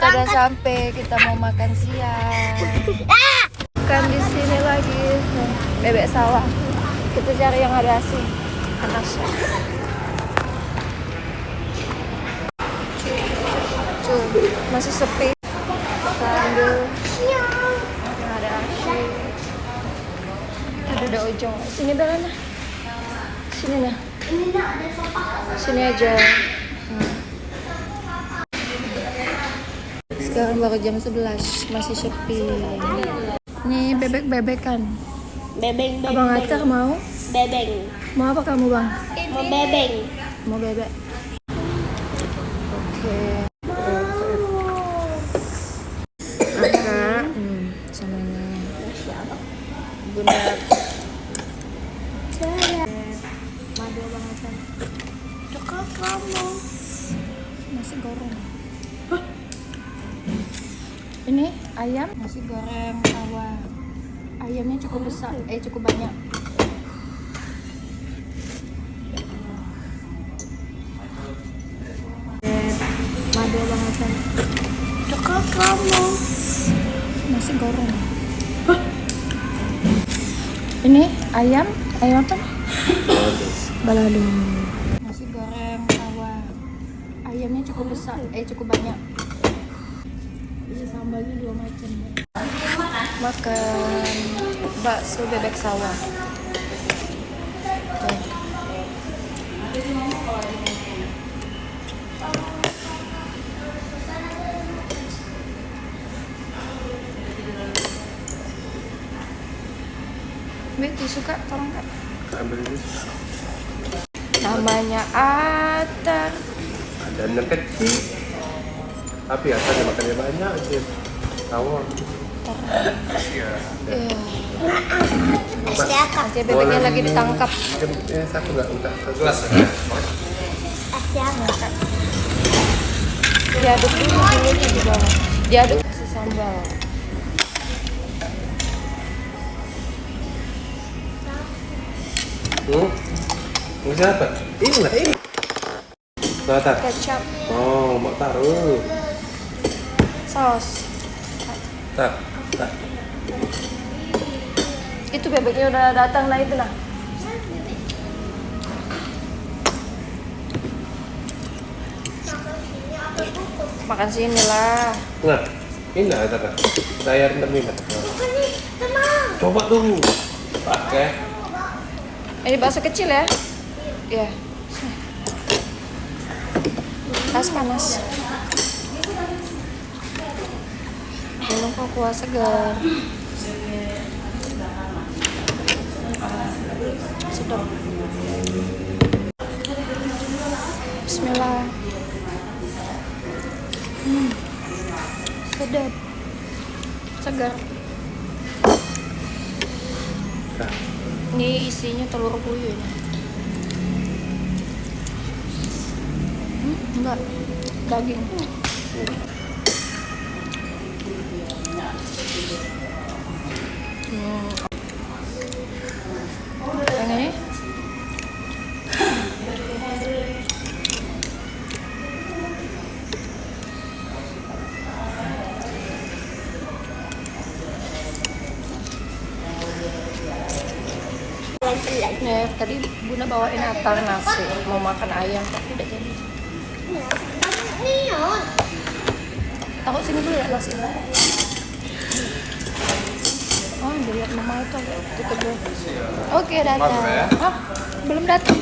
Kita udah sampai, kita mau makan siang. Makan di sini lagi, bebek sawah. Kita cari yang ada asin, panasnya. Tuh, masih sepi. Kita ambil yang ada asin. Ada ujung. Sini Belana. Sini nah. Sini aja. Sekarang baru jam 11, masih sepi. Nih bebek-bebekan. Bebeng. Abang Atar mau? Bebeng. Mau apa kamu bang? Mau bebeng. Mau bebek. Oke. Kakak, sama ini. Bunda. Madu Abang Atar. Coklat kamu. Nasi goreng. Ini ayam, nasi goreng sawah. Ayamnya cukup besar, cukup banyak. Madu Abang Atar. Coklat kamu. Nasi goreng. Ini ayam apa? Balado. Nasi goreng sawah. Ayamnya cukup besar, cukup banyak. Ini sambalnya 2 macam. Makan bakso bebek sawah. Beti suka tolong Kak. Namanya Atar. Ada yang kecil. Tapi asalnya makannya banyak aja. Tawar. Iya. Pasti akak. Nanti bebeknya lagi ditangkap. Satu nggak udah kelas. Pasti akak. Diaduk dulu bulunya di bawah. Diaduk si sambal. Ini siapa? Ini lah ini. Tar. Kecap, Oh, mau taruh. saus. Tak. Itu bebeknya udah datang, nah itu nah. Makan sini lah. Nah, ini lah tak. Saya minta. Coba dulu. Pakai. Ini bakso kecil ya? Iya. Panas. Minum kuah segar. Sedap. Bismillah. Sedap. Segar. Nah. Ini isinya telur puyuh ini. Enggak. Daging. Yang ini? Nih, tadi Bunda bawain Atar nasi, mau makan ayam tapi tidak jadi. Taruh sini dulu ya nasi. Oh, dilihat mama itu agak tutup dulu. Oke, datang. Ah, belum datang.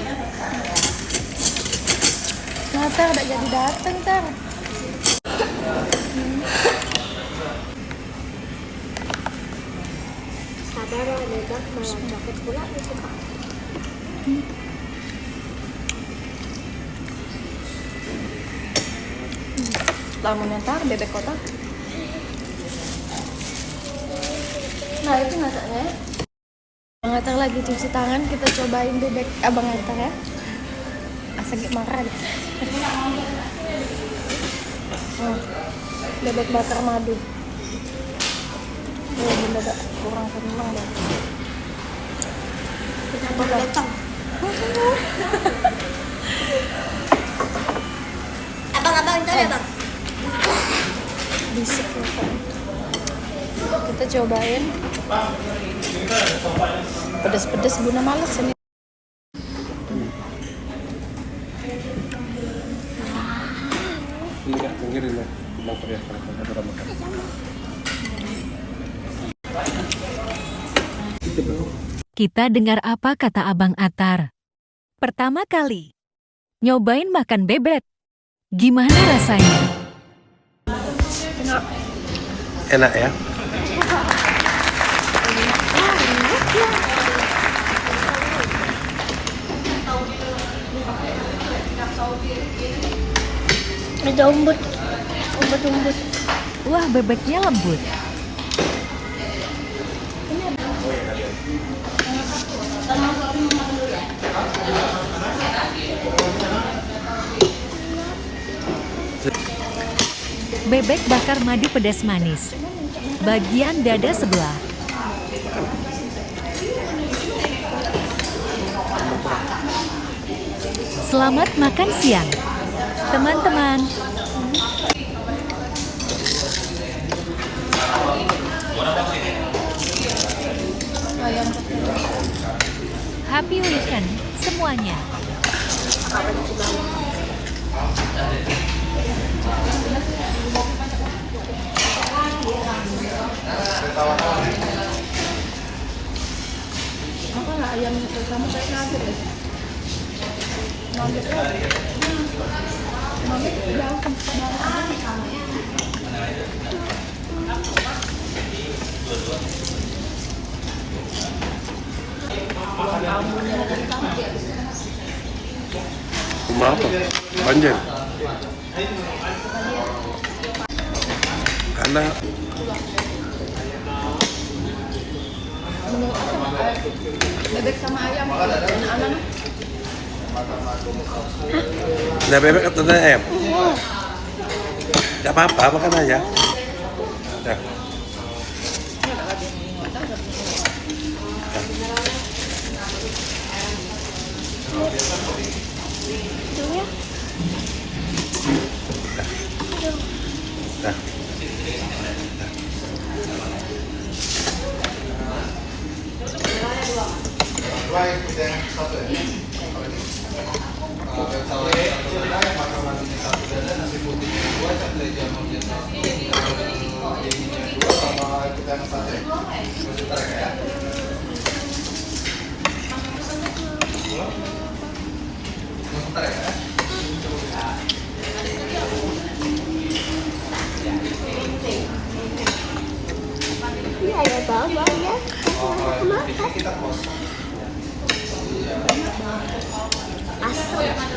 Nah, Tar udah jadi datang, Tar. Sabar lah, bebek malah coklat pula itu Kak. Lamunnya Tar, bebek kota. Nah, itu masaknya. Abang Atar lagi cuci tangan, kita cobain bebek Abang Atar ya. Asal marah deh. Bebek bakar madu. Bunda gak kurang senang deh. Kita berdatang. Abang itu ada bang. Berisik ya kan. Kita cobain. Pedes-pedes Bunda males ini. Ini Kak, pinggirin ya. Bangker ya, ada orang makan. Kita dengar apa kata Abang Atar. Pertama kali nyobain makan bebek. Gimana rasanya? Enak ya? Ada umbut. Umbut. Wah, bebeknya lembut. Bebek bakar madu pedas manis. Bagian dada sebelah. Selamat makan siang, teman-teman. Ayam Happy weekend semuanya. apa nggak ayam itu? Kamu kayak nugget deh. Nugget jauh. Rumah apa? Banjir. Karena Bebek sama ayam. Anak-anak. ada bebek atau ada ayam? Gak apa-apa, makan aja. Nah. Nah. Ini ada bawang ya. Asam.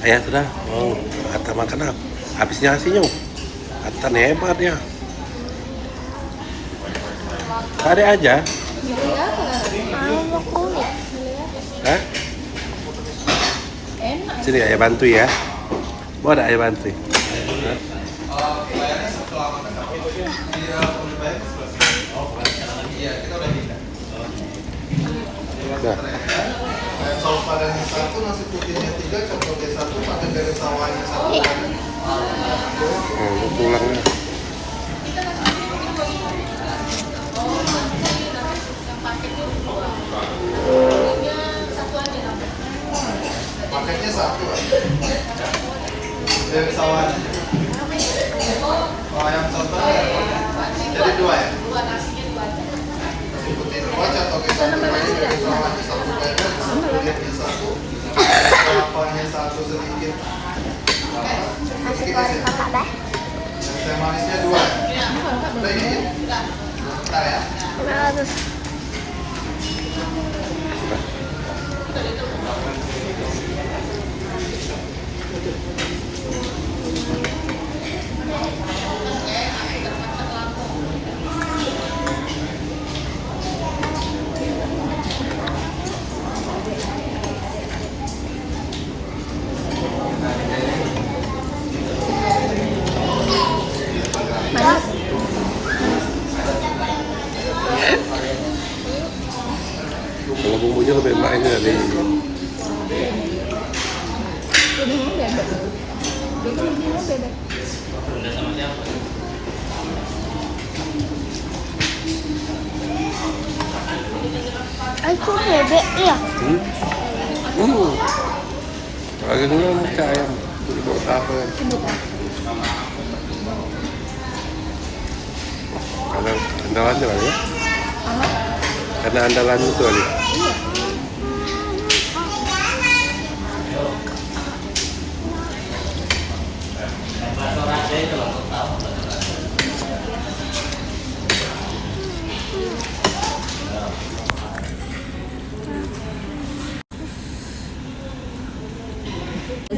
Ya sudah, mau Atta makan apa? Habisnya nasinya. Atta hebat ya. Cari aja. Mau kulit. Hah? Enak. Sini ayah bantu ya. Mau ada ayah bantu. Hah? Nah. Saus padangnya 1, nasi putihnya 3, coklatnya 1, pakai garis sawahnya 1. Pulang ya. Paketnya satu. Bebek sawah. Oh, ayam soto ya? Jadi dua ya? Nasi putih dua, coto satu lagi, bebek sawahnya satu bebek, kulitnya satu, kelapanya satu sedikit. Nasi goreng kakak dah. Teh manisnya dua. Udah ini. Bentar ya. Harus. Kalau bumbunya lebih enak ini dari Jadinya bebek. Jadinya bebek. Aku bebek ya. Lagi dulu ke ayam buat apa? Karena andalannya kali ya? Karena andalannya itu kali.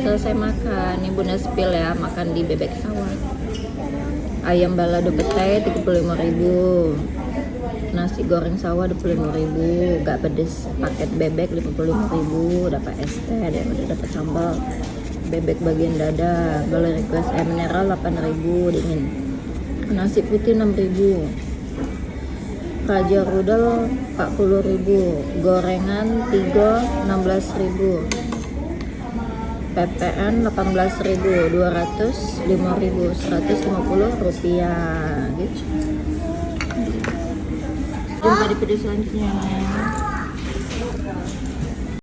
Selesai makan, nih Bunda spill ya, makan di bebek sawah. Ayam balado petai 35.000. Nasi goreng sawah 25.000, gak pedes paket bebek 55.000, dapat es teh, dapat sambal bebek bagian dada, boleh request air mineral 8.000 dingin. Nasi putih 6.000. Raja rudel 40.000, gorengan 3 16.000. PPN 18.000, 200, 5.000, 150 rupiah gitu. Jumpa di video selanjutnya.